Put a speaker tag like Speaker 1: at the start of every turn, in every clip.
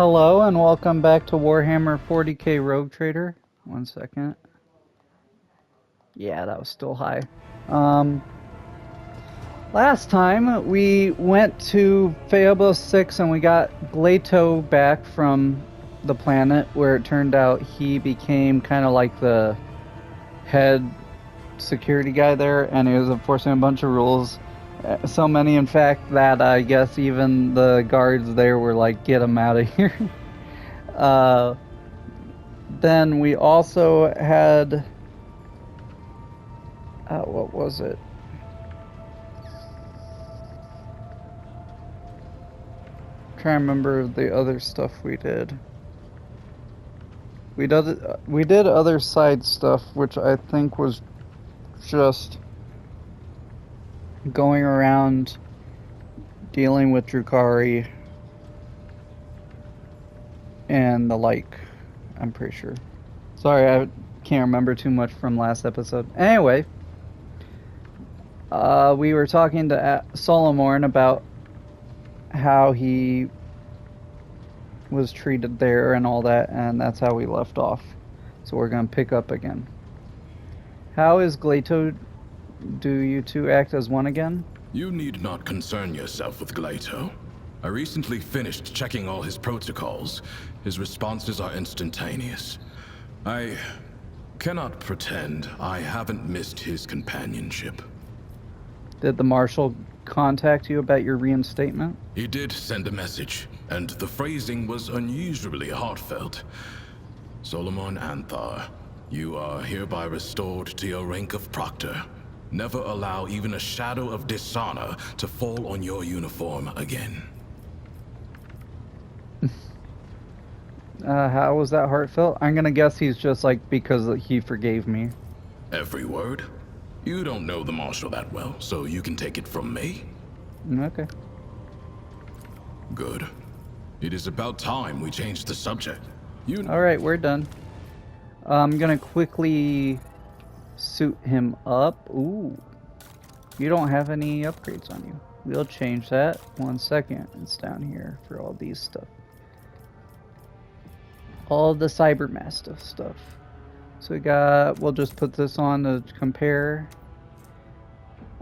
Speaker 1: Hello and welcome back to Warhammer 40k Rogue Trader. One second. Yeah, that was still high. Last time we went to Phaeobos 6 and we got Glato back from the planet where it turned out he became kind of like the head security guy there and he was enforcing a bunch of rules. So many, in fact, that I guess even the guards there were like, get him out of here. Then we also had, what was it? I'm trying to remember the other stuff we did. We did other side stuff, which I think was just going around dealing with Drukhari and the like. I'm pretty sure. Sorry, I can't remember too much from last episode. Anyway, we were talking to Solomorn about how he was treated there and all that, and that's how we left off. So we're going to pick up again. How is Glato? Do you two act as one again?
Speaker 2: You need not concern yourself with Glato. I recently finished checking all his protocols. His responses are instantaneous. I cannot pretend I haven't missed his companionship.
Speaker 1: Did the Marshal contact you about your reinstatement?
Speaker 2: He did send a message, and the phrasing was unusually heartfelt. Solomon Anthar, you are hereby restored to your rank of Proctor. Never allow even a shadow of dishonor to fall on your uniform again.
Speaker 1: How was that heartfelt? I'm gonna guess he's just like, because he forgave me.
Speaker 2: Every word? You don't know the Marshal that well, so you can take it from me?
Speaker 1: Okay.
Speaker 2: Good. It is about time we changed the subject.
Speaker 1: Alright, we're done. I'm gonna quickly suit him up. Ooh. You don't have any upgrades on you. We'll change that. 1 second. It's down here for all these stuff. All the Cybermastiff stuff. So we'll just put this on to compare.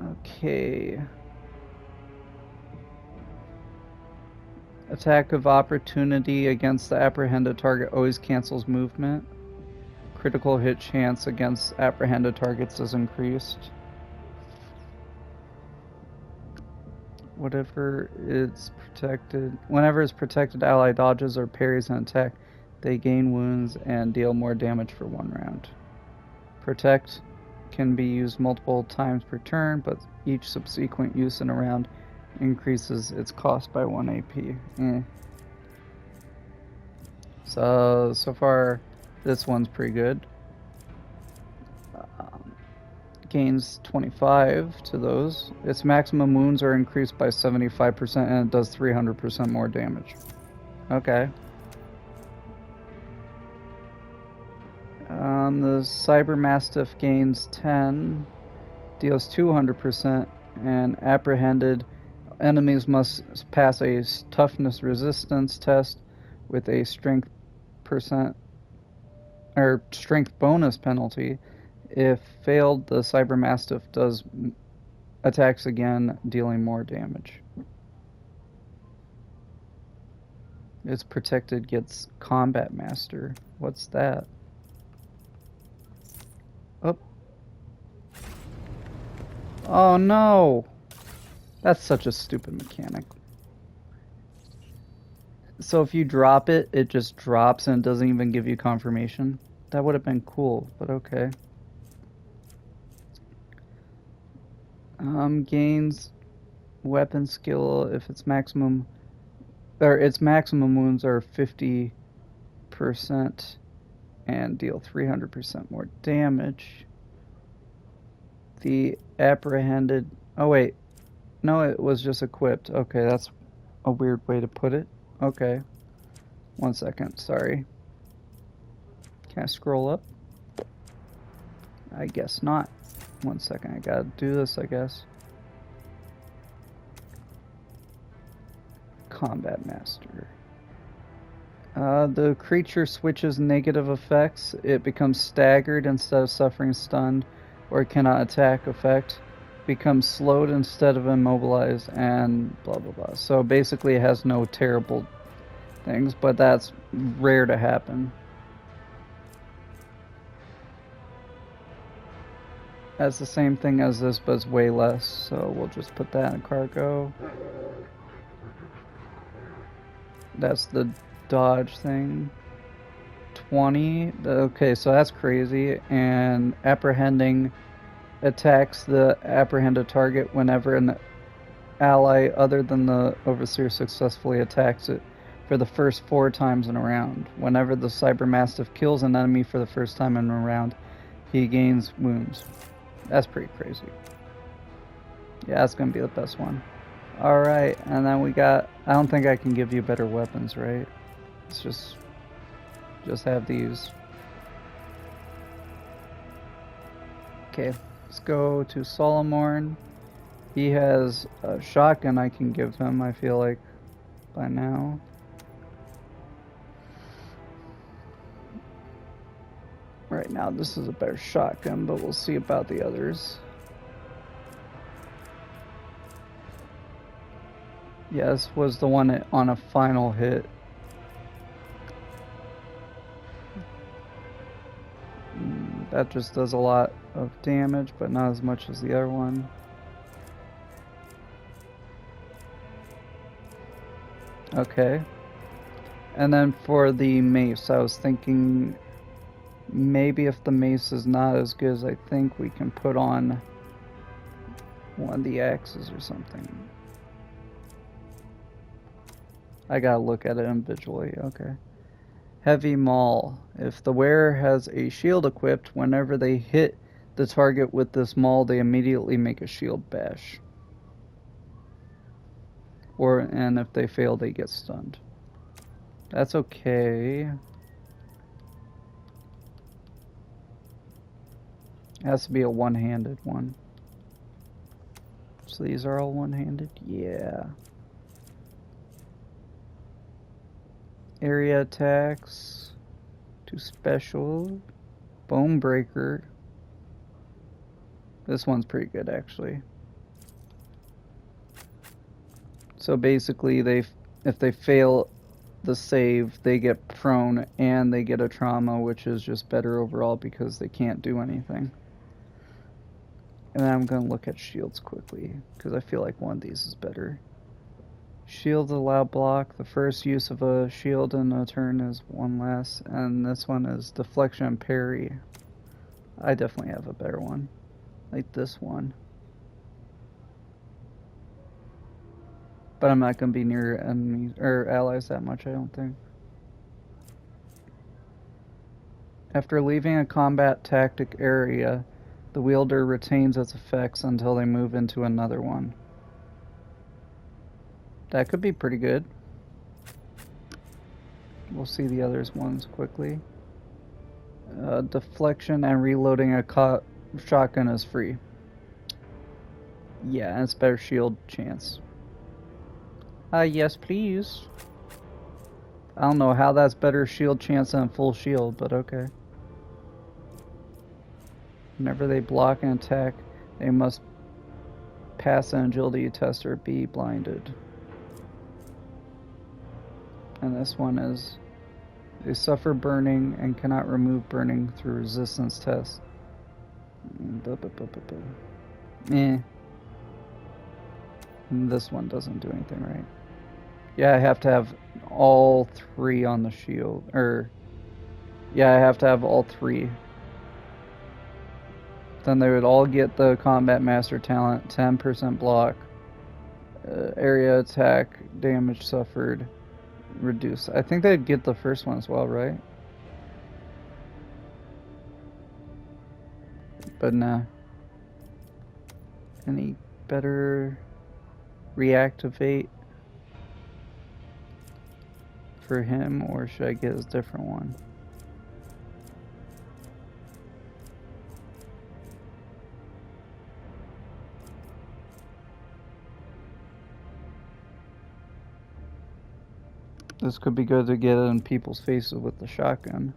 Speaker 1: Okay. Attack of opportunity against the apprehended target always cancels movement. Critical hit chance against apprehended targets is increased. Whenever it's protected ally dodges or parries an attack, they gain wounds and deal more damage for 1 round. Protect can be used multiple times per turn, but each subsequent use in a round increases its cost by 1 AP. So far, this one's pretty good. Gains 25 to those. Its maximum wounds are increased by 75% and it does 300% more damage. Okay. The Cybermastiff gains 10, deals 200%, and apprehended enemies must pass a toughness resistance test with a strength bonus penalty. If failed, the Cybermastiff does attacks again, dealing more damage. Its protected gets Combat Master. What's that? Oh no! That's such a stupid mechanic. So if you drop it, it just drops and it doesn't even give you confirmation. That would have been cool, but okay. Gains weapon skill if its maximum wounds are 50% and deal 300% more damage. The apprehended... Oh wait, no, it was just equipped. Okay, that's a weird way to put it. Okay, 1 second, sorry. Can I scroll up? I guess not. 1 second, I gotta do this, I guess. Combat Master. The creature switches negative effects. It becomes staggered instead of suffering stunned, or cannot attack effect. Becomes slowed instead of immobilized, and blah blah blah. So basically, it has no terrible things, but that's rare to happen. That's the same thing as this, but it's way less. So we'll just put that in cargo. That's the dodge thing. 20. Okay, so that's crazy. And apprehending attacks the apprehended target whenever an ally other than the overseer successfully attacks it for the first 4 times in a round. Whenever the cybermastiff kills an enemy for the first time in a round, he gains wounds. That's pretty crazy. Yeah, that's gonna be the best one. Alright, and then we got... I don't think I can give you better weapons, right? It's just have these. Okay, let's go to Solomorn. He has a shotgun I can give him, I feel like, by now. Right now, this is a better shotgun, but we'll see about the others. Yeah, this was the one on a final hit. That just does a lot of damage, but not as much as the other one. Okay. And then for the mace, I was thinking maybe if the mace is not as good as I think, we can put on one of the axes or something. I gotta look at it individually. Okay. Heavy Maul. If the wearer has a shield equipped, whenever they hit the target with this maul, they immediately make a shield bash. And if they fail, they get stunned. That's okay. It has to be a one-handed one. So these are all one-handed? Yeah. Area attacks. 2 special. Bone Breaker. This one's pretty good, actually. So basically, if they fail the save, they get prone and they get a trauma, which is just better overall because they can't do anything. And then I'm going to look at shields quickly, because I feel like one of these is better. Shields allow block. The first use of a shield in a turn is 1 less, and this one is deflection and parry. I definitely have a better one, like this one. But I'm not going to be near enemies or allies that much, I don't think. After leaving a combat tactic area, the wielder retains its effects until they move into another one. That could be pretty good. We'll see the others ones quickly. Deflection and reloading a shotgun is free. Yeah, and it's better shield chance. Yes please. I don't know how that's better shield chance than full shield, but okay. Whenever they block an attack, they must pass an agility test or be blinded. And this one is, they suffer burning and cannot remove burning through resistance tests. And this one doesn't do anything, right? Yeah, I have to have all 3 on the shield. Yeah, I have to have all 3. Then they would all get the Combat Master talent, 10% block, area attack, damage suffered, reduce. I think they'd get the first one as well, right? But nah. Any better reactivate for him, or should I get a different one? This could be good to get in people's faces with the shotgun.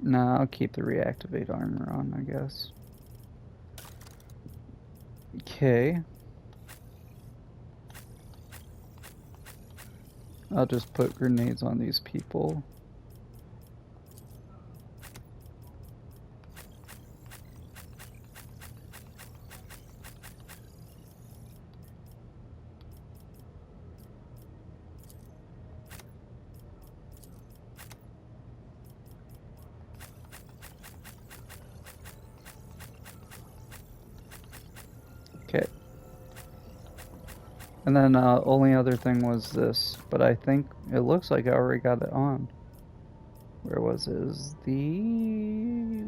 Speaker 1: No, I'll keep the reactivate armor on, I guess. Okay. I'll just put grenades on these people. Okay. And then only other thing was this, but I think it looks like I already got it on. Where was it? Is the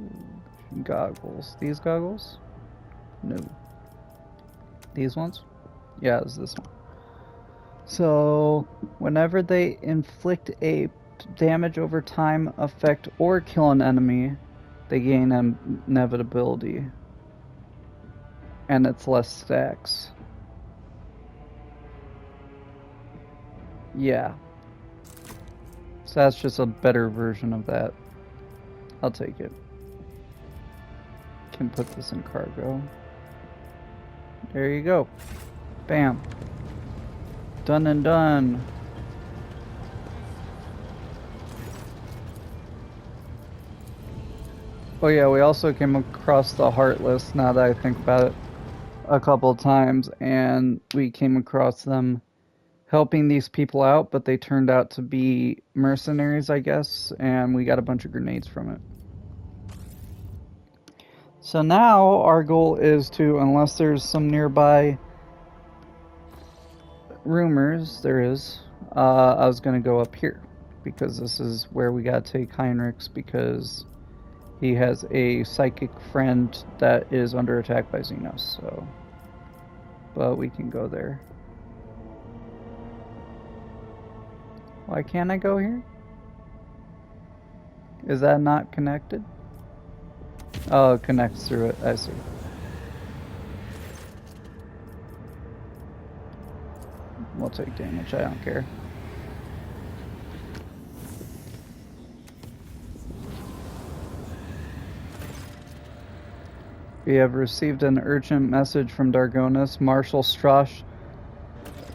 Speaker 1: goggles? These goggles? No. These ones? Yeah, it's this one. So, whenever they inflict a damage over time, affect, or kill an enemy, they gain inevitability. And it's less stacks. Yeah. So that's just a better version of that. I'll take it. Can put this in cargo. There you go. Bam. Done and done. Oh yeah, we also came across the Heartless, now that I think about it, a couple times, and we came across them helping these people out, but they turned out to be mercenaries, I guess, and we got a bunch of grenades from it. So now our goal is to, unless there's some nearby rumors, there is, I was going to go up here, because this is where we got to take Heinrichs, because he has a psychic friend that is under attack by Xenos, so, but we can go there. Why can't I go here? Is that not connected? Oh, it connects through it, I see. We'll take damage, I don't care. We have received an urgent message from Dargonis. Marshal Strash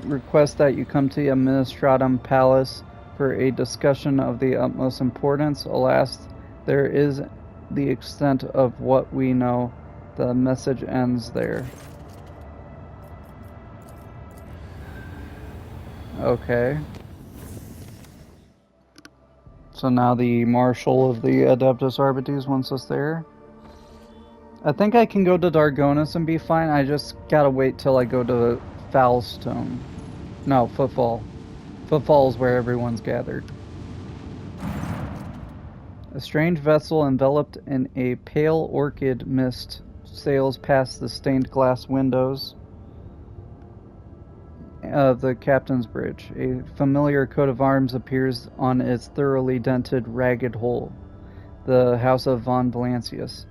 Speaker 1: requests that you come to the Administratum Palace for a discussion of the utmost importance. Alas, there is the extent of what we know. The message ends there. Okay. So now the Marshal of the Adeptus Arbites wants us there. I think I can go to Dargonis and be fine. I just gotta wait till I go to Foulstone. No, Footfall. Footfall is where everyone's gathered. A strange vessel enveloped in a pale orchid mist sails past the stained glass windows of the captain's bridge. A familiar coat of arms appears on its thoroughly dented, ragged hull. The House of von Valancius.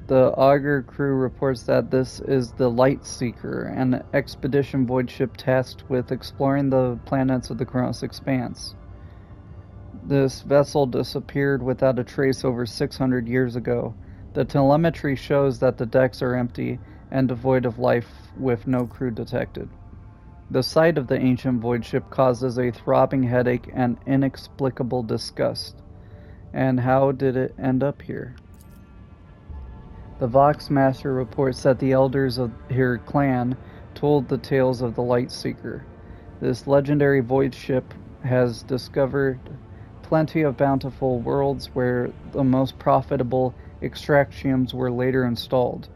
Speaker 1: The Augur crew reports that this is the Light Seeker, an expedition void ship tasked with exploring the planets of the Kronos Expanse. This vessel disappeared without a trace over 600 years ago. The telemetry shows that the decks are empty and devoid of life, with no crew detected. The sight of the ancient void ship causes a throbbing headache and inexplicable disgust. And how did it end up here? The Vox Master reports that the elders of her clan told the tales of the Light Seeker. This legendary void ship has discovered plenty of bountiful worlds where the most profitable extractiums were later installed.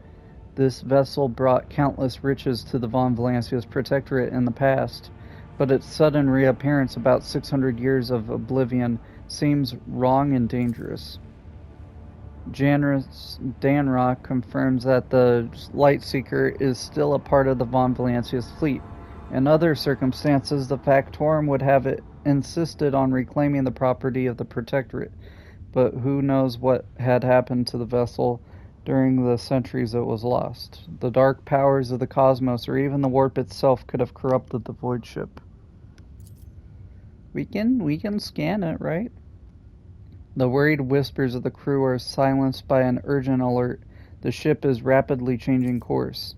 Speaker 1: This vessel brought countless riches to the von Valancius Protectorate in the past, but its sudden reappearance about 600 years of oblivion seems wrong and dangerous. Janus Danrock confirms that the Lightseeker is still a part of the Von Valancia's fleet. In other circumstances, the Factorum would have insisted on reclaiming the property of the Protectorate, but who knows what had happened to the vessel during the centuries it was lost. The dark powers of the cosmos, or even the warp itself, could have corrupted the void ship. We can scan it, right? The worried whispers of the crew are silenced by an urgent alert. The ship is rapidly changing course.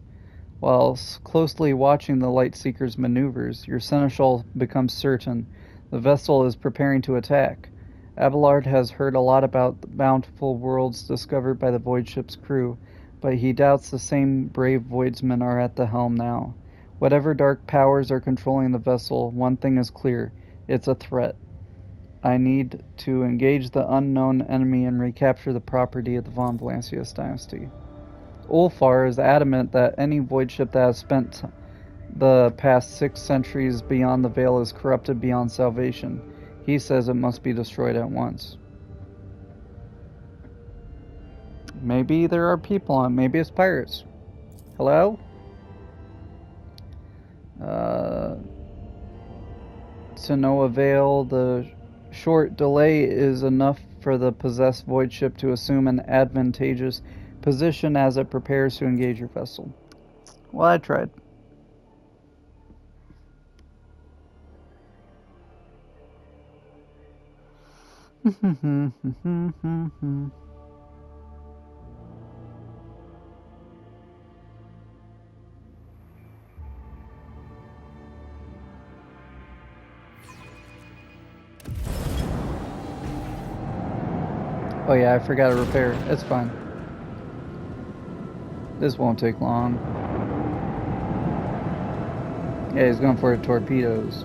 Speaker 1: While closely watching the Lightseeker's maneuvers, your seneschal becomes certain the vessel is preparing to attack. Abelard has heard a lot about the bountiful worlds discovered by the void ship's crew, but he doubts the same brave voidsmen are at the helm now. Whatever dark powers are controlling the vessel, one thing is clear: it's a threat. I need to engage the unknown enemy and recapture the property of the Von Valancius dynasty. Ulfar is adamant that any void ship that has spent the past 6 centuries beyond the Veil is corrupted beyond salvation. He says it must be destroyed at once. Maybe there are people on it. Maybe it's pirates. Hello? To no avail. The short delay is enough for the possessed void ship to assume an advantageous position as it prepares to engage your vessel. Well, I tried. Oh yeah, I forgot to repair. It's fine. This won't take long. Yeah, he's going for the torpedoes.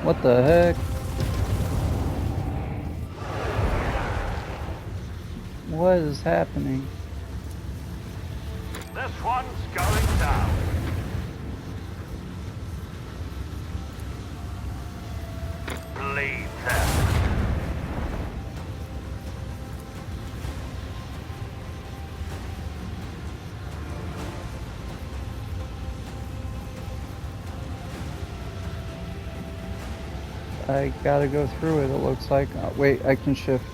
Speaker 1: What the heck? What is happening?
Speaker 3: This one's going down. Bleed them.
Speaker 1: I gotta go through it, it looks like. Oh, wait, I can shift.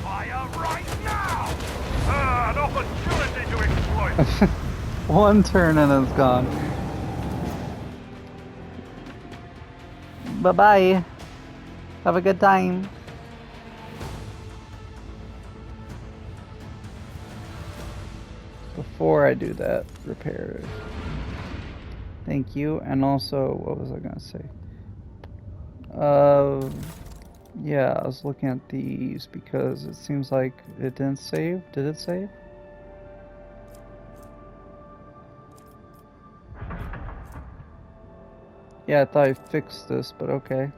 Speaker 3: Fire right now! An opportunity to exploit.
Speaker 1: One turn and it's gone. Bye-bye. Have a good time. Before I do that, repair. Thank you. And also, what was I gonna say? Yeah, I was looking at these because it seems like it didn't save. Did it save? Yeah, I thought I fixed this, but okay.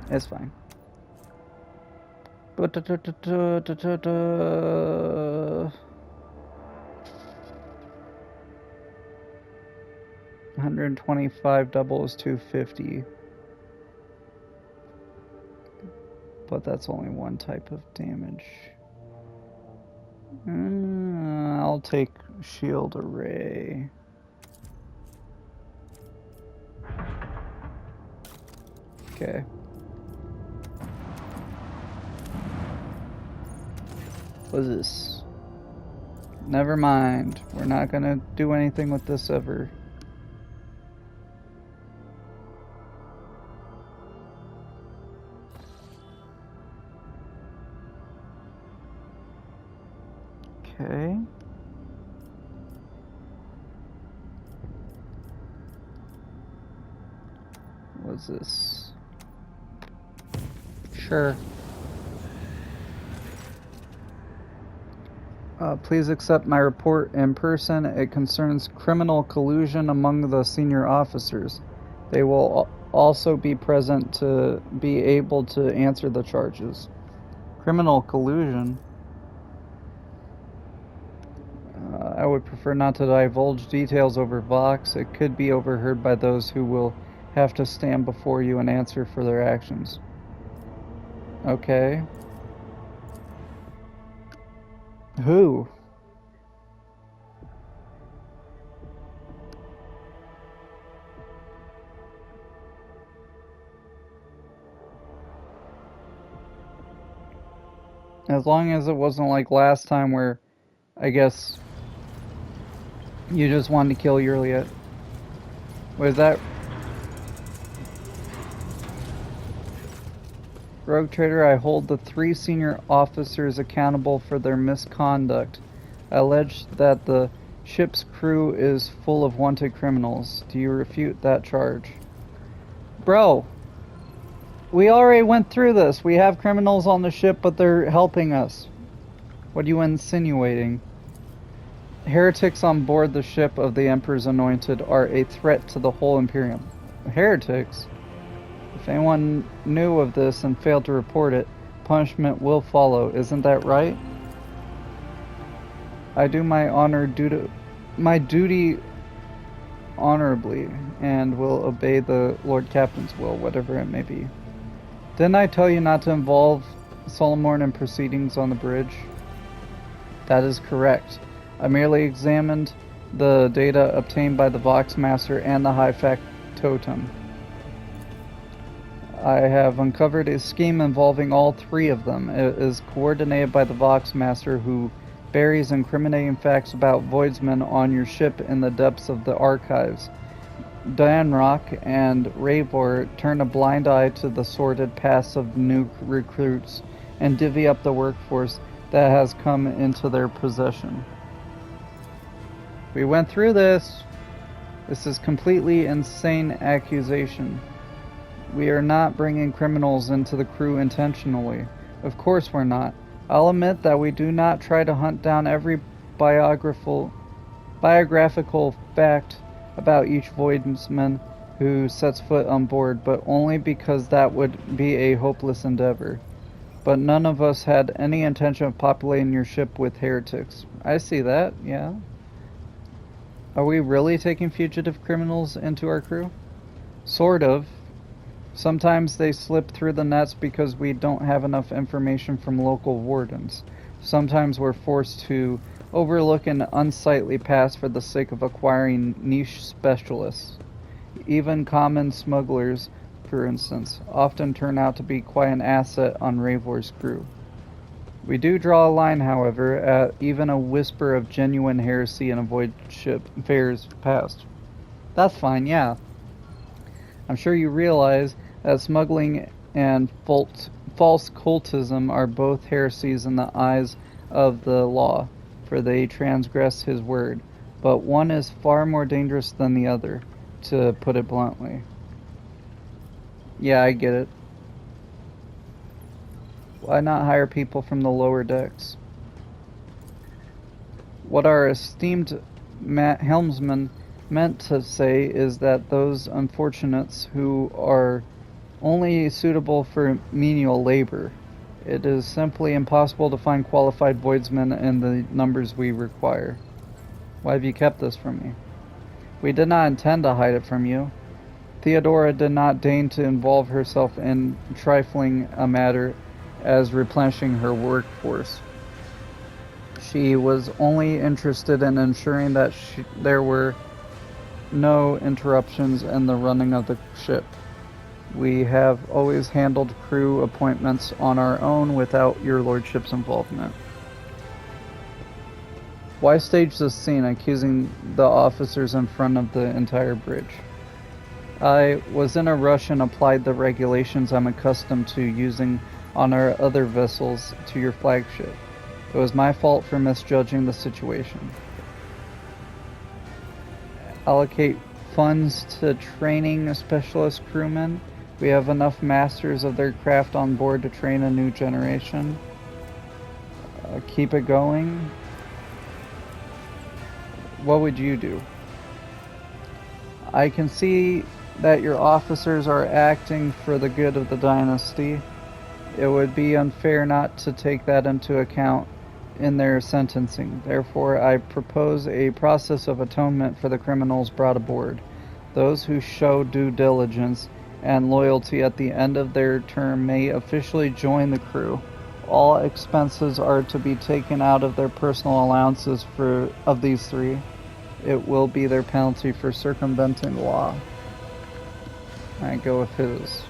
Speaker 1: It's fine. 125 double is 250. But that's only one type of damage. I'll take shield array. Okay. What is this? Never mind. We're not gonna do anything with this ever. Okay. What's this? Sure. Please accept my report in person. It concerns criminal collusion among the senior officers. They will also be present to be able to answer the charges. Criminal collusion. I would prefer not to divulge details over Vox. It could be overheard by those who will have to stand before you and answer for their actions. Okay. Who? As long as it wasn't like last time where, I guess, you just wanted to kill Yurliet. Was that... Rogue Trader, I hold the 3 senior officers accountable for their misconduct. I allege that the ship's crew is full of wanted criminals. Do you refute that charge? Bro, we already went through this. We have criminals on the ship, but they're helping us. What are you insinuating? Heretics on board the ship of the Emperor's Anointed are a threat to the whole Imperium. Heretics? If anyone knew of this and failed to report it, punishment will follow. Isn't that right? I do my duty honorably, and will obey the Lord Captain's will, whatever it may be. Didn't I tell you not to involve Solomon in proceedings on the bridge? That is correct. I merely examined the data obtained by the Vox Master and the High Factotum. I have uncovered a scheme involving all 3 of them. It is coordinated by the Vox Master, who buries incriminating facts about Voidsmen on your ship in the depths of the archives. Danrock and Ravor turn a blind eye to the sordid past of new recruits and divvy up the workforce that has come into their possession. We went through this. This is completely insane accusation. We are not bringing criminals into the crew intentionally. Of course we're not. I'll admit that we do not try to hunt down every biographical fact about each Voidsman who sets foot on board, but only because that would be a hopeless endeavor. But none of us had any intention of populating your ship with heretics. I see that, yeah. Are we really taking fugitive criminals into our crew? Sort of. Sometimes they slip through the nets because we don't have enough information from local wardens. Sometimes we're forced to overlook an unsightly past for the sake of acquiring niche specialists. Even common smugglers, for instance, often turn out to be quite an asset on Ravor's crew. We do draw a line, however, at even a whisper of genuine heresy in a void ship fares past. That's fine, yeah. I'm sure you realize that smuggling and false cultism are both heresies in the eyes of the law, for they transgress his word. But one is far more dangerous than the other, to put it bluntly. Yeah, I get it. Why not hire people from the lower decks? What our esteemed helmsman meant to say is that those unfortunates who are only suitable for menial labor. It is simply impossible to find qualified voidsmen in the numbers we require. Why have you kept this from me? We did not intend to hide it from you. Theodora did not deign to involve herself in trifling a matter as replenishing her workforce. She was only interested in ensuring that there were no interruptions in the running of the ship. We have always handled crew appointments on our own without your lordship's involvement. Why stage this scene accusing the officers in front of the entire bridge? I was in a rush and applied the regulations I'm accustomed to using on our other vessels to your flagship. It was my fault for misjudging the situation. Allocate funds to training specialist crewmen. We have enough masters of their craft on board to train a new generation. Keep it going. What would you do? I can see that your officers are acting for the good of the dynasty. It would be unfair not to take that into account in their sentencing. Therefore, I propose a process of atonement for the criminals brought aboard. Those who show due diligence and loyalty at the end of their term may officially join the crew. All expenses are to be taken out of their personal allowances of these three. It will be their penalty for circumventing the law. I go with his.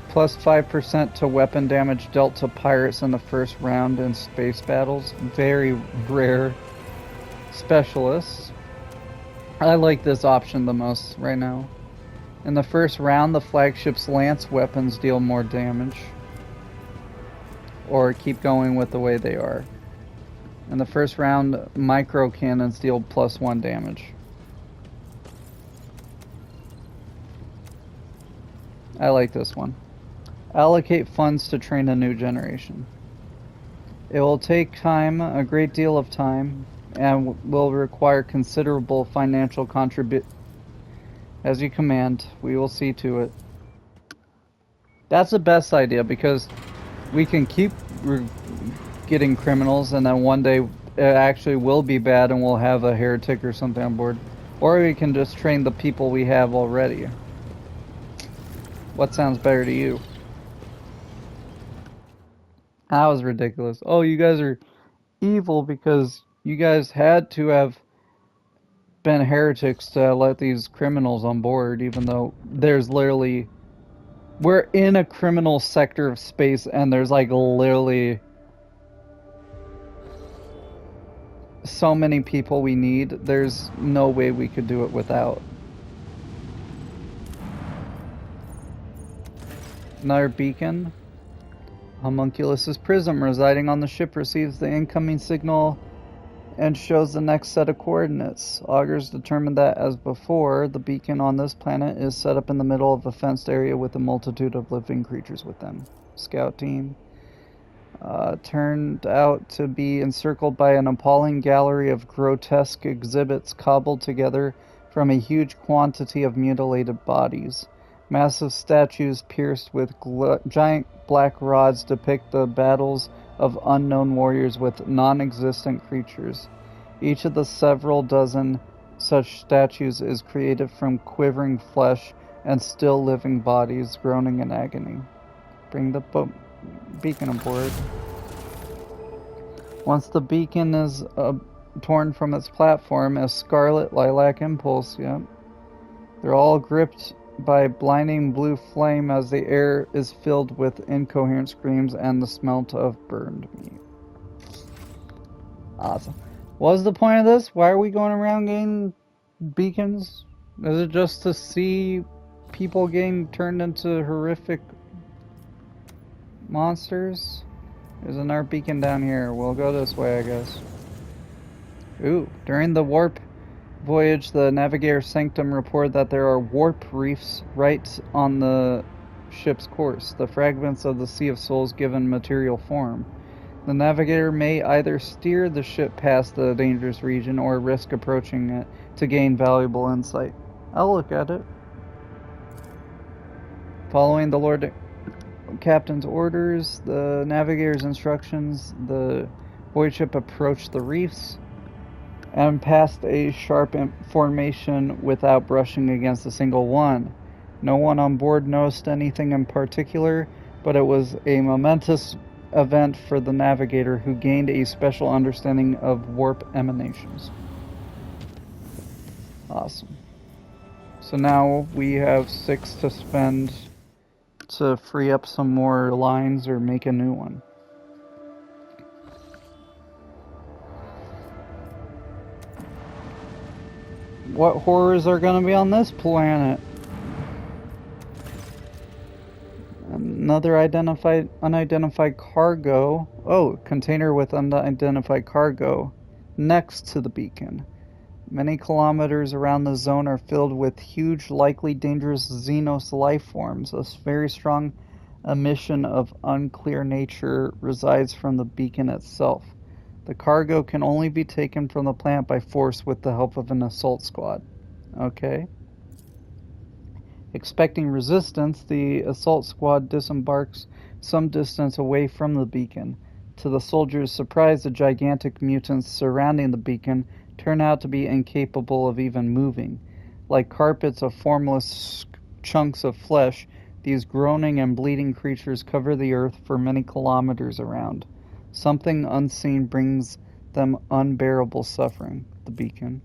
Speaker 1: Plus 5% to weapon damage dealt to pirates in the first round in space battles. Very rare specialists. I like this option the most right now. In the first round, the flagship's lance weapons deal more damage. Or keep going with the way they are. In the first round, micro cannons deal plus 1 damage. I like this one. Allocate funds to train a new generation. It will take time, a great deal of time, and will require considerable financial contribution. As you command, we will see to it. That's the best idea, because we can keep getting criminals, and then one day it actually will be bad and we'll have a heretic or something on board. Or we can just train the people we have already. What sounds better to you? That was ridiculous. Oh, you guys are evil because you guys had to have been heretics to let these criminals on board, even though there's literally... We're in a criminal sector of space and there's like literally so many people we need. There's no way we could do it without. Another beacon. Homunculus's prism residing on the ship receives the incoming signal and shows the next set of coordinates. Augurs determined that, as before, the beacon on this planet is set up in the middle of a fenced area with a multitude of living creatures within. Scout team. Turned out to be encircled by an appalling gallery of grotesque exhibits cobbled together from a huge quantity of mutilated bodies. Massive statues pierced with giant black rods depict the battles of unknown warriors with non-existent creatures. Each of the several dozen such statues is created from quivering flesh and still living bodies groaning in agony. Bring the beacon aboard. Once the beacon is torn from its platform, a scarlet lilac impulse, they're all gripped by blinding blue flame as the air is filled with incoherent screams and the smell of burned meat. Awesome. What's the point of this? Why are we going around getting beacons? Is it just to see people getting turned into horrific monsters? There's another beacon down here. We'll go this way, I guess. Ooh, during the warp voyage, the Navigator's Sanctum reported that there are warp reefs right on the ship's course, the fragments of the Sea of Souls given material form. The Navigator may either steer the ship past the dangerous region or risk approaching it to gain valuable insight. I'll look at it. Following the Lord Captain's orders, the Navigator's instructions, the voyage ship approached the reefs and passed a sharp formation without brushing against a single one. No one on board noticed anything in particular, but it was a momentous event for the Navigator, who gained a special understanding of warp emanations. Awesome. So now we have 6 to spend to free up some more lines or make a new one. What horrors are going to be on this planet? Another unidentified cargo. Oh, container with unidentified cargo next to the beacon. Many kilometers around the zone are filled with huge, likely dangerous Xenos life forms. A very strong emission of unclear nature resides from the beacon itself. The cargo can only be taken from the plant by force with the help of an assault squad. Okay. Expecting resistance, the assault squad disembarks some distance away from the beacon. To the soldiers' surprise, the gigantic mutants surrounding the beacon turn out to be incapable of even moving. Like carpets of formless chunks of flesh, these groaning and bleeding creatures cover the earth for many kilometers around. Something unseen brings them unbearable suffering. The beacon.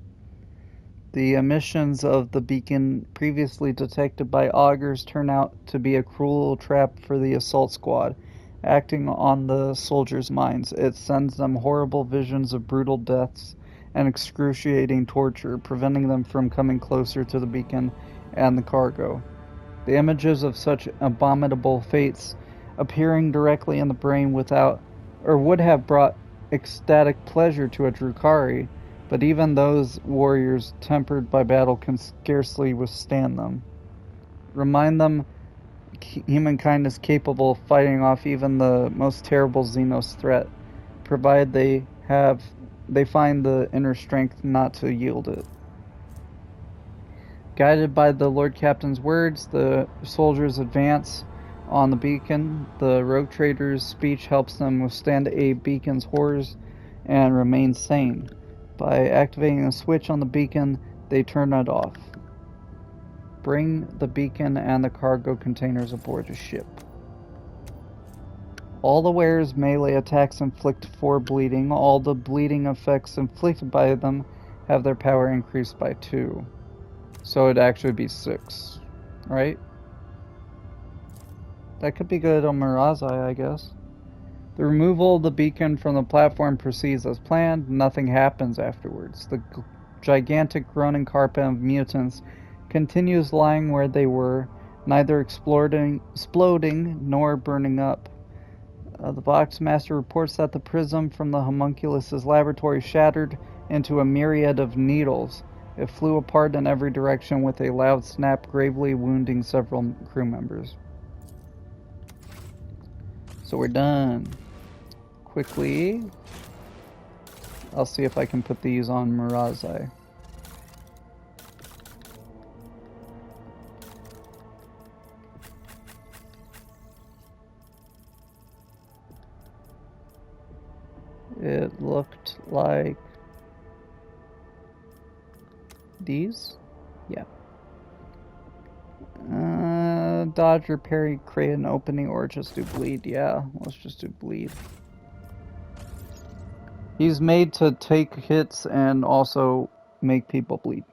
Speaker 1: The emissions of the beacon, previously detected by augurs, turn out to be a cruel trap for the assault squad. Acting on the soldiers' minds, it sends them horrible visions of brutal deaths and excruciating torture, preventing them from coming closer to the beacon and the cargo. The images of such abominable fates appearing directly in the brain would have brought ecstatic pleasure to a Drukhari, but even those warriors tempered by battle can scarcely withstand them. Remind them humankind is capable of fighting off even the most terrible Xenos threat, provided they find the inner strength not to yield it. Guided by the Lord Captain's words, the soldiers advance on the beacon. The rogue trader's speech helps them withstand a beacon's horrors and remain sane. By activating a switch on the beacon, they turn it off. Bring the beacon and the cargo containers aboard the ship. All the wearer's melee attacks inflict 4 bleeding. All the bleeding effects inflicted by them have their power increased by 2. So it'd actually be 6, right? That could be good on Mirazai, I guess. The removal of the beacon from the platform proceeds as planned. Nothing happens afterwards. The gigantic groaning carpet of mutants continues lying where they were, neither exploding nor burning up. The box master reports that the prism from the homunculus's laboratory shattered into a myriad of needles. It flew apart in every direction with a loud snap, gravely wounding several crew members. So we're done. Quickly, I'll see if I can put these on Mirazai. It looked like these? Yeah. Dodge or parry, create an opening, or just do bleed. Yeah, let's just do bleed. He's made to take hits and also make people bleed.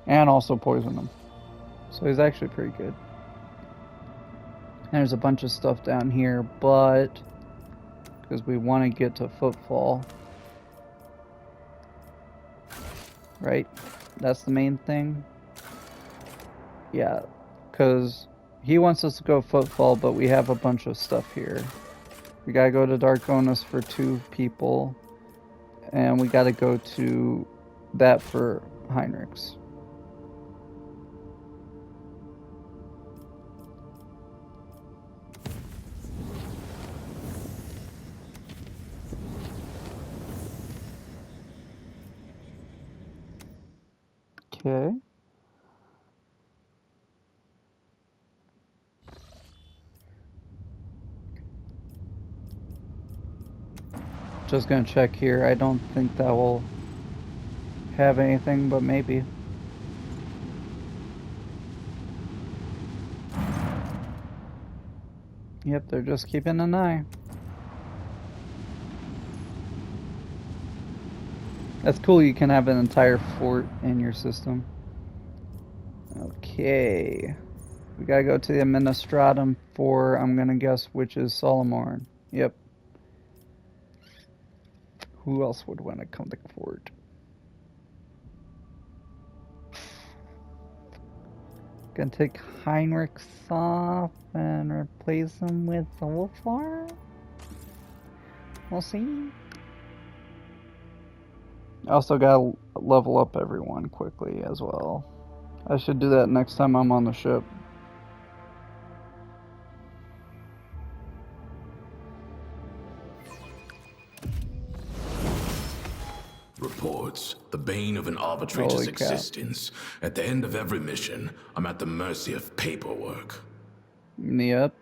Speaker 1: And also poison them. So he's actually pretty good. And there's a bunch of stuff down here, but because we want to get to footfall. Right? That's the main thing. Yeah, because he wants us to go footfall, but we have a bunch of stuff here. We gotta go to Darkonis for 2 people, and we gotta go to that for Heinrichs. Okay. Just gonna check here. I don't think that will have anything, but maybe. Yep, they're just keeping an eye. That's cool, you can have an entire fort in your system. Okay. We gotta go to the Administratum for, I'm gonna guess, which is Solomorn. Yep. Who else would want to come to the fort? Gonna take Heinrich off and replace him with Wolfar? We'll see. I also gotta level up everyone quickly as well. I should do that next time I'm on the ship.
Speaker 2: bullets, the bane of an arbitrator's
Speaker 1: Holy cow.
Speaker 2: existence. At the end of every mission, I'm at the mercy of paperwork.
Speaker 1: Yep.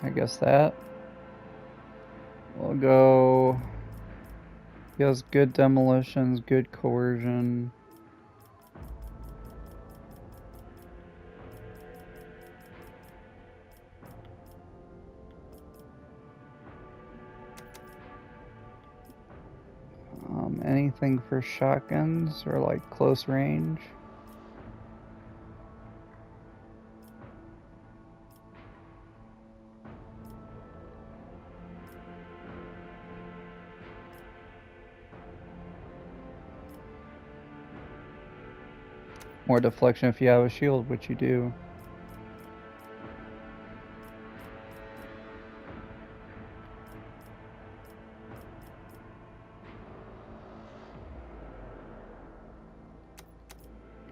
Speaker 1: I guess that. We'll go. He has good demolitions, good coercion. Anything for shotguns or like close range? More deflection if you have a shield, which you do.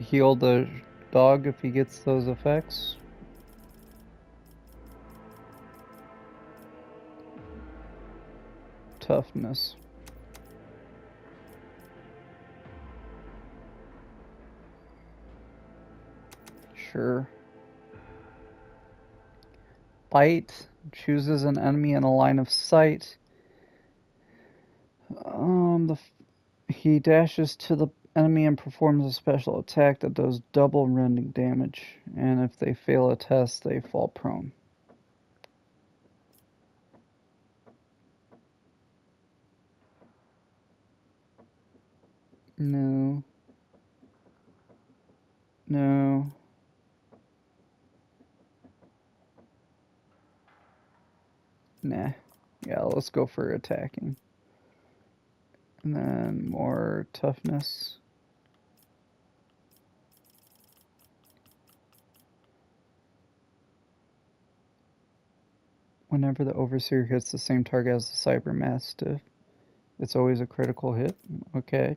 Speaker 1: Heal the dog if he gets those effects. Toughness. Sure. Bite. Chooses an enemy in a line of sight. He dashes to the enemy and performs a special attack that does double rending damage. And if they fail a test, they fall prone. No. No. Nah. Yeah, let's go for attacking. And then more toughness. Whenever the Overseer hits the same target as the Cyber Mastiff, it's always a critical hit. Okay.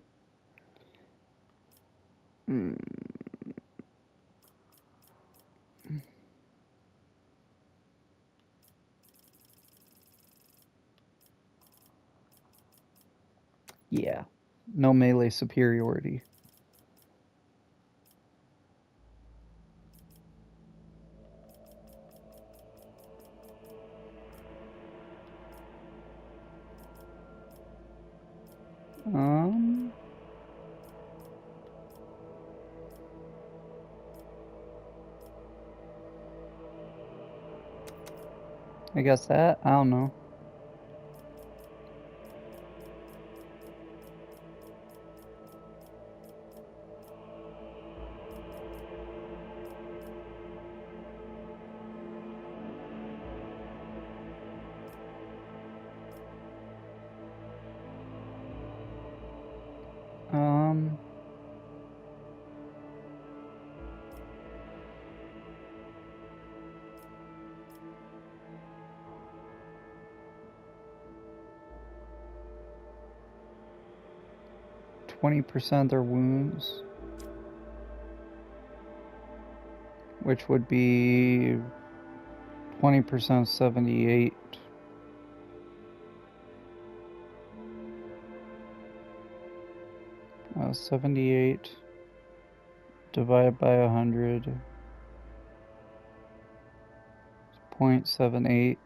Speaker 1: Yeah. No melee superiority. I guess that, I don't know. Um, 20% of their wounds, which would be 20% of 78. Uh, 78 divided by 100 is 0.78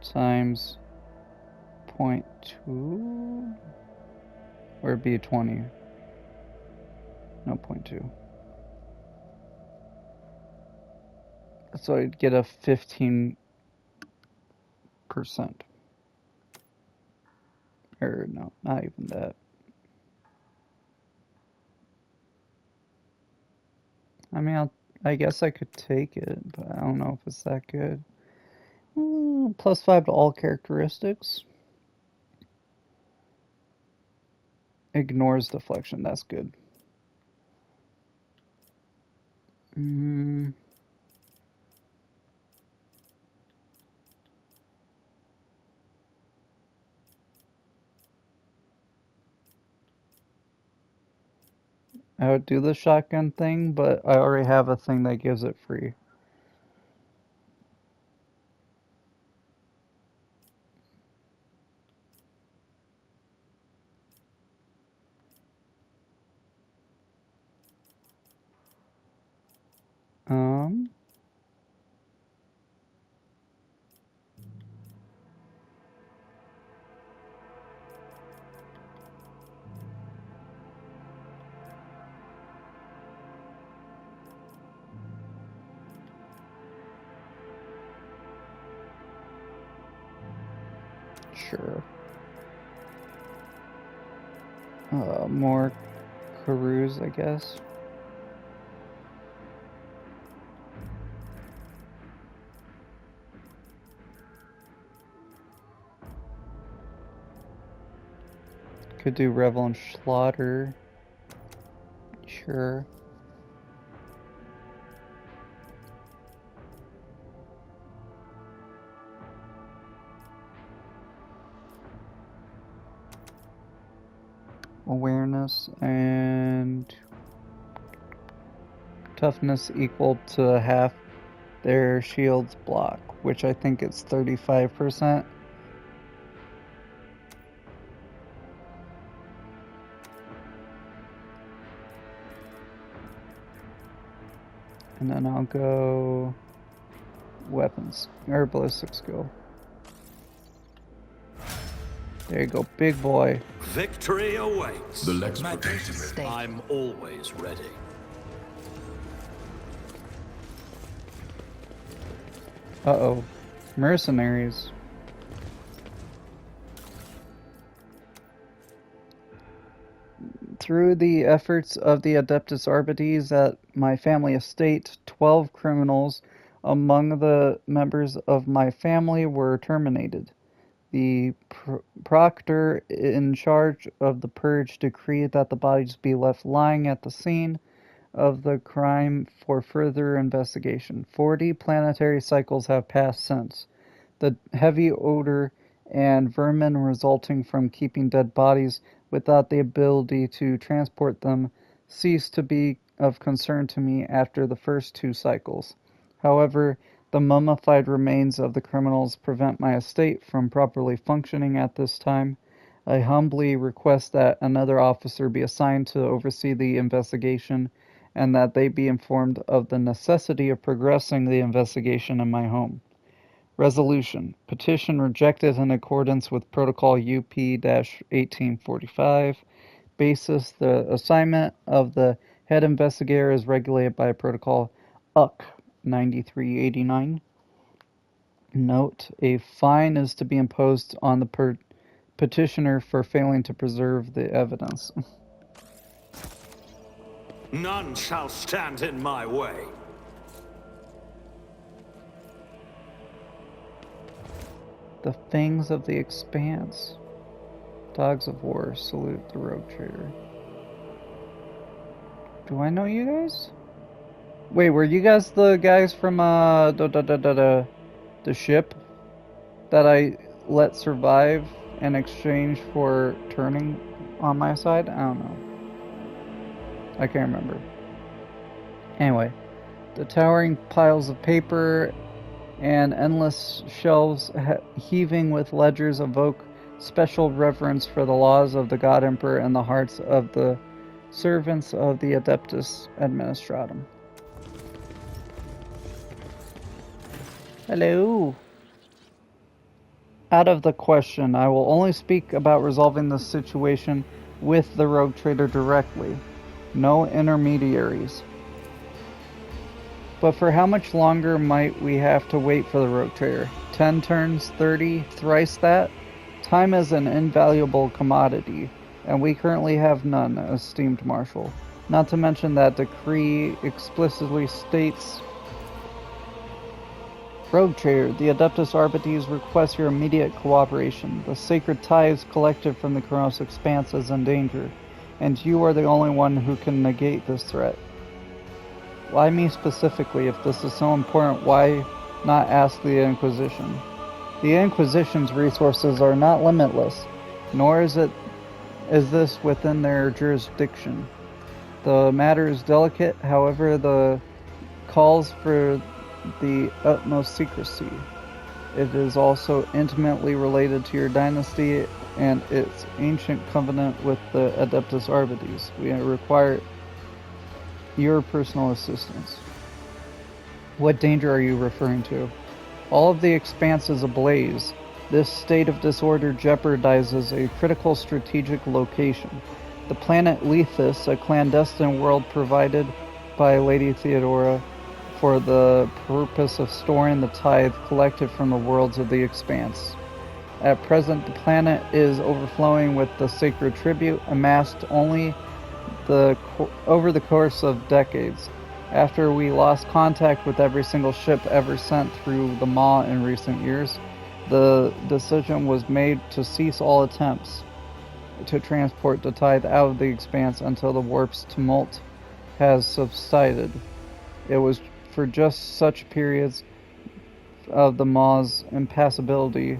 Speaker 1: times 0.2, or it'd be 20. No, 0.2. So I'd get a 15%. Or no, not even that. I mean, I guess I could take it, but I don't know if it's that good. Plus 5 to all characteristics. Ignores deflection, that's good. I would do the shotgun thing, but I already have a thing that gives it free. Um, sure. More Karus, I guess. Could do Revel and Slaughter. Sure. Awareness and toughness equal to half their shield's block, which I think it's 35%. And then I'll go weapons, or ballistic skill. There you go, big boy.
Speaker 4: Victory awaits.
Speaker 2: The Lex
Speaker 5: Majesty.
Speaker 4: I'm always ready.
Speaker 1: Uh-oh. Mercenaries. Through the efforts of the Adeptus Arbites at my family estate, 12 criminals among the members of my family were terminated. The proctor in charge of the purge decreed that the bodies be left lying at the scene of the crime for further investigation. 40 planetary cycles have passed since. The heavy odor and vermin resulting from keeping dead bodies without the ability to transport them ceased to be of concern to me after the first 2 cycles. However, the mummified remains of the criminals prevent my estate from properly functioning at this time. I humbly request that another officer be assigned to oversee the investigation and that they be informed of the necessity of progressing the investigation in my home. Resolution. Petition rejected in accordance with Protocol UP-1845. Basis. The assignment of the head investigator is regulated by Protocol UC 9389. Note, a fine is to be imposed on the petitioner for failing to preserve the evidence.
Speaker 4: None shall stand in my way.
Speaker 1: The Fangs of the Expanse. Dogs of War, salute the rogue trader. Do I know you guys? Wait, were you guys the guys from the ship that I let survive in exchange for turning on my side? I don't know. I can't remember. Anyway, the towering piles of paper and endless shelves heaving with ledgers evoke special reverence for the laws of the God Emperor in the hearts of the servants of the Adeptus Administratum. Hello. Out of the question. I will only speak about resolving the situation with the rogue trader directly. No intermediaries. But for how much longer might we have to wait for the rogue trader? 10 turns, 30, thrice that? Time is an invaluable commodity, and we currently have none, esteemed Marshal. Not to mention that decree explicitly states, Rogue Trader, the Adeptus Arbites request your immediate cooperation. The sacred tithes collected from the Kronos Expanse is in danger, and you are the only one who can negate this threat. Why me specifically? If this is so important, why not ask the Inquisition? The Inquisition's resources are not limitless, nor is this within their jurisdiction. The matter is delicate, however, the calls for the utmost secrecy. It is also intimately related to your dynasty and its ancient covenant with the Adeptus Arbites. We require your personal assistance. What danger are you referring to? All of the expanse is ablaze. This state of disorder jeopardizes a critical strategic location. The planet Lethus, a clandestine world provided by Lady Theodora for the purpose of storing the tithe collected from the worlds of the expanse. At present, the planet is overflowing with the sacred tribute amassed only over the course of decades. After we lost contact with every single ship ever sent through the Maw in recent years, the decision was made to cease all attempts to transport the tithe out of the expanse until the warp's tumult has subsided. It was for just such periods of the Maw's impassibility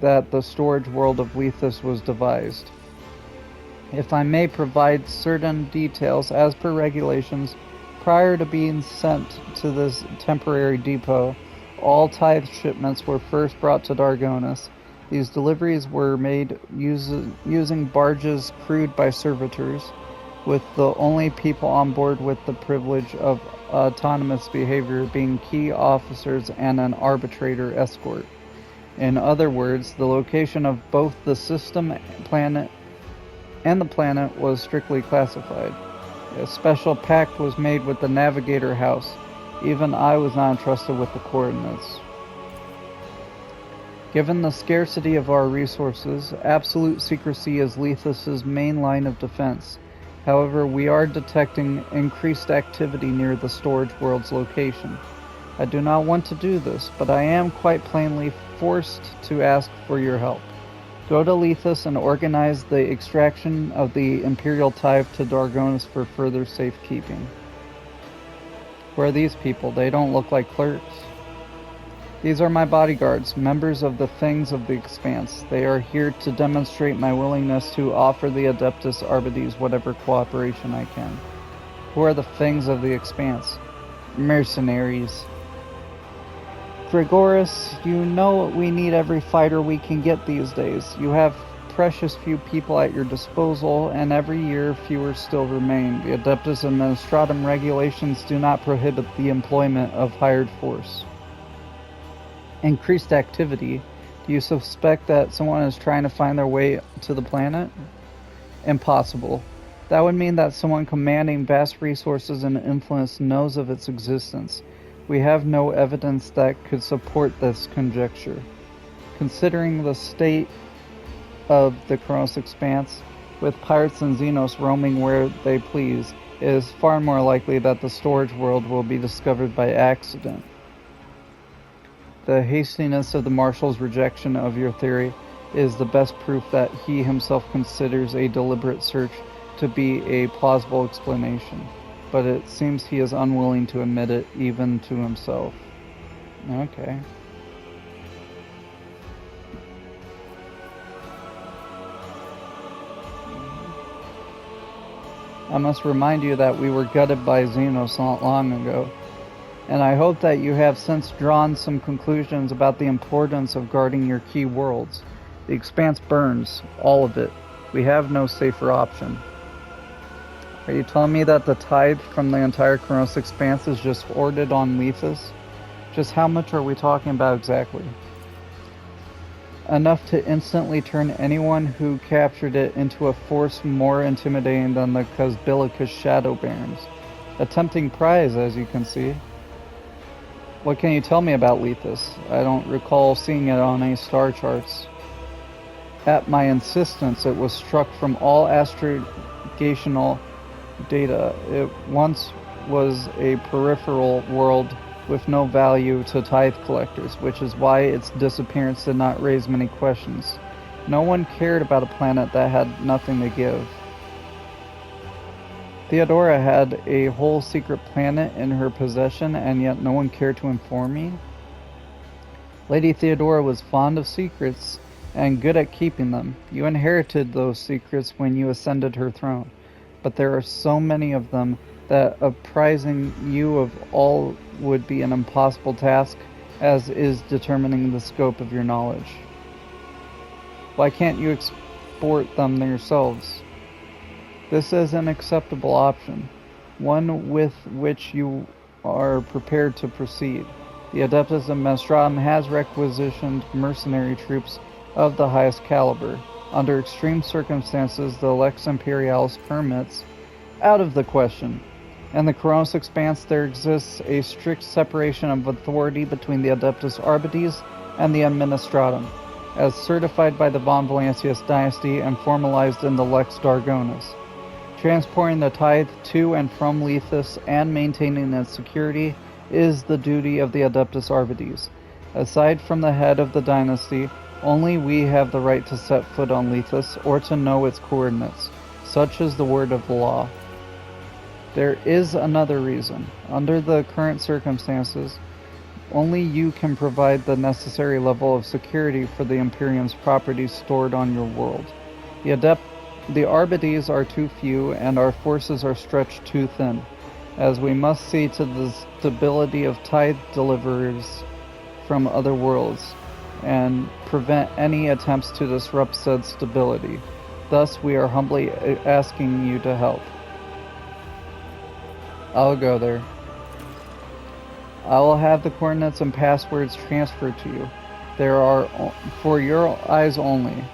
Speaker 1: that the storage world of Lethus was devised. If I may provide certain details, as per regulations, prior to being sent to this temporary depot, all tithe shipments were first brought to Dargonis. These deliveries were made using barges crewed by servitors, with the only people on board with the privilege of autonomous behavior being key officers and an arbitrator escort. In other words, the location of both the system planet and the planet was strictly classified. A special pact was made with the Navigator House. Even I was not entrusted with the coordinates. Given the scarcity of our resources, absolute secrecy is Lethus's main line of defense. However, we are detecting increased activity near the storage world's location. I do not want to do this, but I am quite plainly forced to ask for your help. Go to Lethus and organize the extraction of the Imperial tithe to Dargonis for further safekeeping. Who are these people? They don't look like clerks. These are my bodyguards, members of the Things of the Expanse. They are here to demonstrate my willingness to offer the Adeptus Arbites whatever cooperation I can. Who are the Things of the Expanse? Mercenaries. Gregoris, you know we need every fighter we can get these days. You have precious few people at your disposal, and every year fewer still remain. The Adeptus Administratum regulations do not prohibit the employment of hired force. Increased activity. Do you suspect that someone is trying to find their way to the planet? Impossible. That would mean that someone commanding vast resources and influence knows of its existence. We have no evidence that could support this conjecture. Considering the state of the Kronos Expanse, with pirates and Xenos roaming where they please, it is far more likely that the storage world will be discovered by accident. The hastiness of the Marshal's rejection of your theory is the best proof that he himself considers a deliberate search to be a plausible explanation, but it seems he is unwilling to admit it even to himself. Okay. I must remind you that we were gutted by Xenos not long ago, and I hope that you have since drawn some conclusions about the importance of guarding your key worlds. The Expanse burns, all of it. We have no safer option. Are you telling me that the tithe from the entire Kronos Expanse is just hoarded on Lethus? Just how much are we talking about exactly? Enough to instantly turn anyone who captured it into a force more intimidating than the Cosbilicus Shadow Barons. A tempting prize, as you can see. What can you tell me about Lethus? I don't recall seeing it on any star charts. At my insistence, it was struck from all astrogational data. It once was a peripheral world with no value to tithe collectors, which is why its disappearance did not raise many questions. No one cared about a planet that had nothing to give. Theodora had a whole secret planet in her possession, and yet no one cared to inform me? Lady Theodora was fond of secrets, and good at keeping them. You inherited those secrets when you ascended her throne. but there are so many of them that apprising you of all would be an impossible task, as is determining the scope of your knowledge. Why can't you export them yourselves? This is an acceptable option, one with which you are prepared to proceed. The Adeptus Administratum has requisitioned mercenary troops of the highest caliber. Under extreme circumstances, the Lex Imperialis permits out of the question. In the Coronis Expanse, there exists a strict separation of authority between the Adeptus Arbites and the Administratum, as certified by the Von Valancius dynasty and formalized in the Lex Dargonis. Transporting the tithe to and from Lethus and maintaining its security is the duty of the Adeptus Arbites. Aside from the head of the dynasty, only we have the right to set foot on Lethus or to know its coordinates. Such is the word of the law. There is another reason. Under the current circumstances, only you can provide the necessary level of security for the Imperium's properties stored on your world. The Arbites are too few, and our forces are stretched too thin, as we must see to the stability of tithe deliverers from other worlds, and prevent any attempts to disrupt said stability. Thus, we are humbly asking you to help. I'll go there. I will have the coordinates and passwords transferred to you. There are for your eyes only.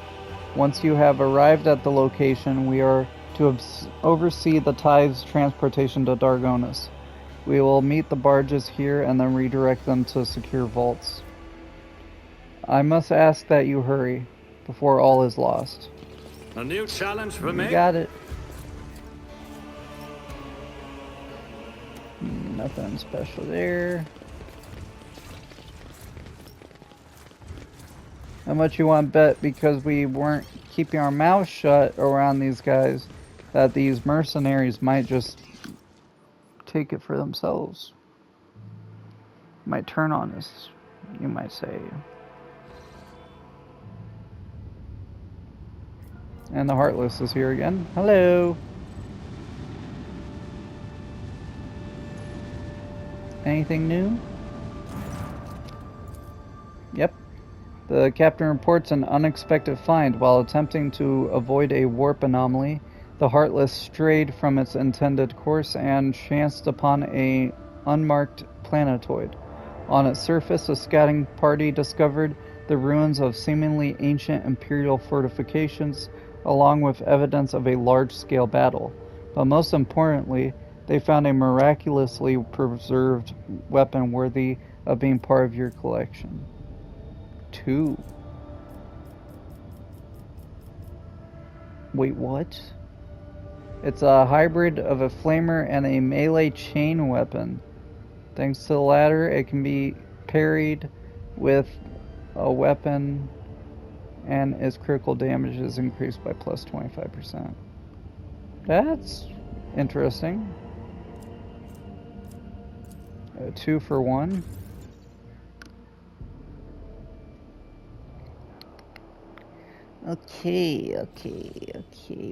Speaker 1: Once you have arrived at the location, we are to oversee the tithe's transportation to Dargonis. We will meet the barges here and then redirect them to secure vaults. I must ask that you hurry, before all is lost.
Speaker 4: A new challenge for me?
Speaker 1: You got it. Nothing special there. How much you want to bet because we weren't keeping our mouths shut around these guys that these mercenaries might just take it for themselves? Might turn on us, you might say. And the Heartless is here again. Hello. Anything new? Yep. The captain reports an unexpected find. While attempting to avoid a warp anomaly, the Heartless strayed from its intended course and chanced upon a unmarked planetoid. On its surface, a scouting party discovered the ruins of seemingly ancient Imperial fortifications, along with evidence of a large-scale battle. But most importantly, they found a miraculously preserved weapon worthy of being part of your collection. 2. Wait, what? It's a hybrid of a flamer and a melee chain weapon. Thanks to the latter, it can be parried with a weapon, and its critical damage is increased by plus 25%. That's interesting. 2 for 1. Okay.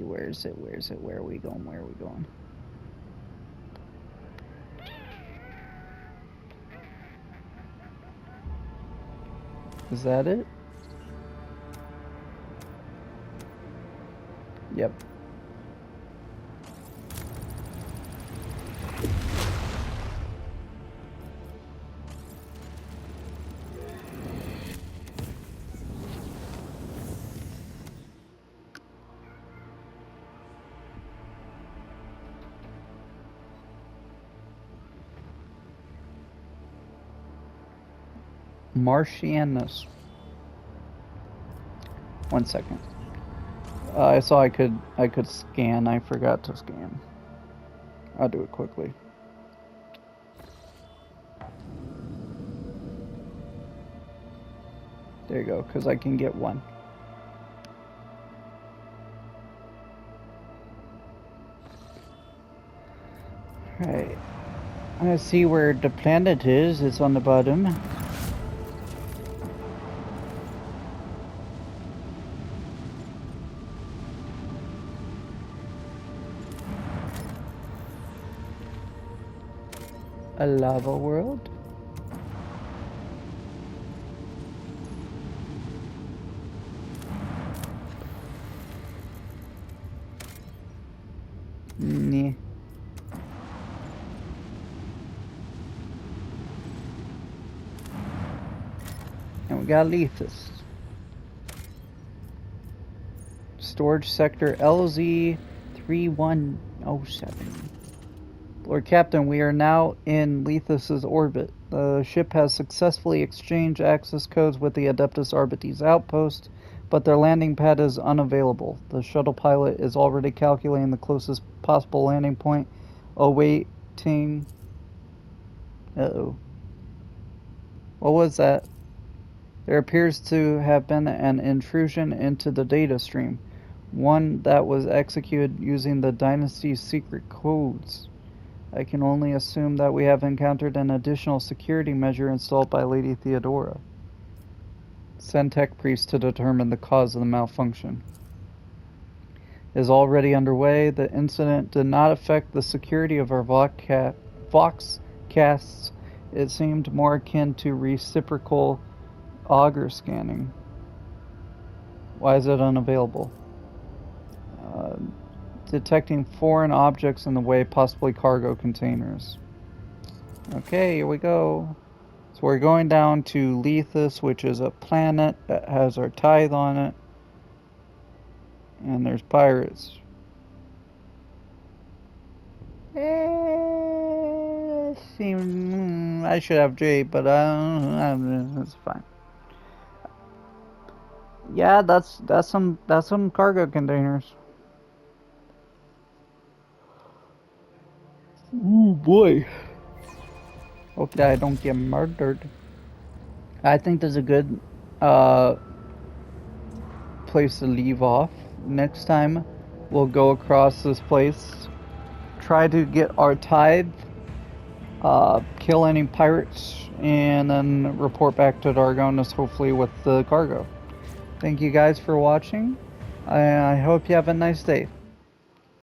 Speaker 1: Where is it? Where are we going? Is that it? Yep. Martianus. 1 second. I saw I could scan. I forgot to scan. I'll do it quickly. There you go, because I can get 1. Right. I see where the planet is. It's on the bottom. a lava world? Nah. And we got Lethus. Storage sector LZ 3107. Lord Captain, we are now in Lethus's orbit. The ship has successfully exchanged access codes with the Adeptus Arbites outpost, but their landing pad is unavailable. The shuttle pilot is already calculating the closest possible landing point, awaiting... Uh-oh. What was that? There appears to have been an intrusion into the data stream, one that was executed using the Dynasty's secret codes. I can only assume that we have encountered an additional security measure installed by Lady Theodora. Send tech priest to determine the cause of the malfunction. It is already underway. The incident did not affect the security of our Vox casts. It seemed more akin to reciprocal auger scanning. Why is it unavailable? Detecting foreign objects in the way, possibly cargo containers. Okay, here we go. So we're going down to Lethus, which is a planet that has our tithe on it. And there's pirates. I should have J, but that's fine. Yeah, that's some cargo containers. Ooh boy. Hope that I don't get murdered. I think there's a good place to leave off. Next time we'll go across this place, try to get our tithe, kill any pirates, and then report back to Dargonis, hopefully with the cargo. Thank you guys for watching. I hope you have a nice day.